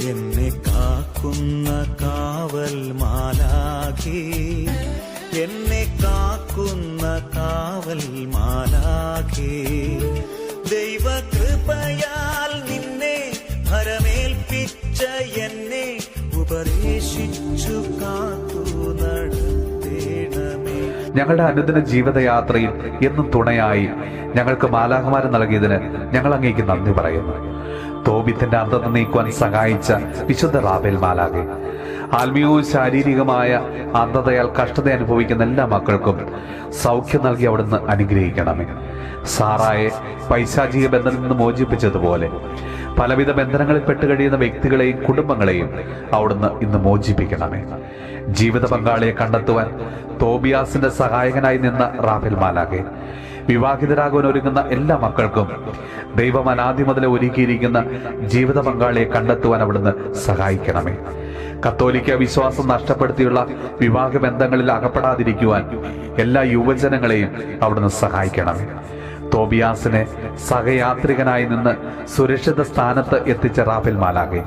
എന്നെ കാക്കുന്ന കാവൽ മാലാഖേ, എന്നെ കാക്കുന്ന കാവൽ മാലാഖേ, ദൈവകൃപയാൽ നിന്നെ ഭരമേൽപ്പിച്ച എന്നെ ഉപദേശിച്ചു കാത്തു നടത്തേണമേ. ഞങ്ങളുടെ അനുദിന ജീവിതയാത്രയിൽ എന്നും തുണയായി ഞങ്ങൾക്ക് മാലാഖമാരെ നൽകിയതിന് ഞങ്ങൾ അങ്ങേക്ക് നന്ദി പറയുന്നു. തോബിത്തിന്റെ അന്ധത നീക്കുവാൻ സഹായിച്ച വിശുദ്ധ റാഫേൽ മാലാഖേ, ആത്മീയവും ശാരീരികമായ അന്ധതയാൽ കഷ്ടത അനുഭവിക്കുന്ന എല്ലാ മക്കൾക്കും സൗഖ്യം നൽകി അവിടുന്ന് അനുഗ്രഹിക്കണമേ. സാറായെ പൈശാചിക ബന്ധത്തിൽ നിന്ന് മോചിപ്പിച്ചതുപോലെ പലവിധ ബന്ധനങ്ങളിൽ പെട്ടുകഴിയുന്ന വ്യക്തികളെയും കുടുംബങ്ങളെയും അവിടുന്ന് ഇന്ന് മോചിപ്പിക്കണമേ. ജീവിത പങ്കാളിയെ കണ്ടെത്തുവാൻ തോബിയാസിന്റെ സഹായകനായി നിന്ന റാഫേൽ മാലാഖേ, വിവാഹിതരാകുവാൻ ഒരുങ്ങുന്ന എല്ലാ മക്കൾക്കും ദൈവം അനാദി മുതലേ ഒരുക്കിയിരിക്കുന്ന ജീവിത പങ്കാളിയെ കണ്ടെത്തുവാൻ അവിടുന്ന് സഹായിക്കണമേ. കത്തോലിക്ക വിശ്വാസം നഷ്ടപ്പെടുത്തിയുള്ള വിവാഹ ബന്ധങ്ങളിൽ അകപ്പെടാതിരിക്കുവാൻ എല്ലാ യുവജനങ്ങളെയും അവിടുന്ന് സഹായിക്കണമേ. തോബിയാസിനെ സഹയാത്രികനായി നിന്ന് സുരക്ഷിത സ്ഥാനത്ത് എത്തിച്ച റാഫേൽ മാലാഖേ,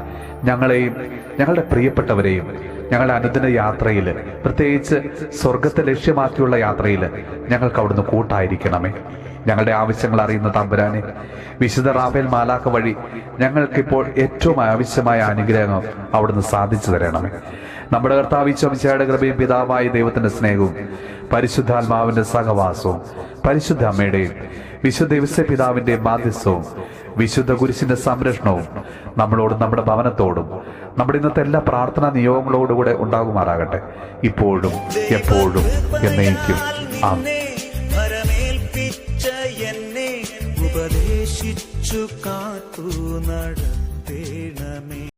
ഞങ്ങളെയും ഞങ്ങളുടെ പ്രിയപ്പെട്ടവരെയും ഞങ്ങളുടെ അനുദിന യാത്രയിൽ, പ്രത്യേകിച്ച് സ്വർഗത്തെ ലക്ഷ്യമാക്കിയുള്ള യാത്രയിൽ ഞങ്ങൾക്ക് അവിടുന്ന് കൂട്ടായിരിക്കണമേ. ഞങ്ങളുടെ ആവശ്യങ്ങൾ അറിയുന്ന തമ്പുരാനെ, വിശുദ്ധ റാഫേൽ മാലാഖ വഴി ഞങ്ങൾക്കിപ്പോൾ ഏറ്റവും ആവശ്യമായ അനുഗ്രഹം അവിടുന്ന് സാധിച്ചു തരണമേ. നമ്മുടെ കർത്താവ് ഈശോ മിശിഹായുടെ കൃപയും പിതാവായ ദൈവത്തിന്റെ സ്നേഹവും പരിശുദ്ധാത്മാവിന്റെ സഹവാസവും പരിശുദ്ധ അമ്മയുടെയും വിശുദ്ധ ഔസേപ്പ് പിതാവിന്റെയും മാധ്യസ്ഥവും വിശുദ്ധ കുരിശിന്റെ സംരക്ഷണവും നമ്മളോടും നമ്മുടെ ഭവനത്തോടും നമ്മുടെ ഇന്നത്തെ എല്ലാ പ്രാർത്ഥനാ നിയോഗങ്ങളോടുകൂടെ ഉണ്ടാകുമാറാകട്ടെ, ഇപ്പോഴും എപ്പോഴും എന്നേക്കും. എന്നെ ഉപദേശിച്ചു കാത്തു നടത്തേണമേ.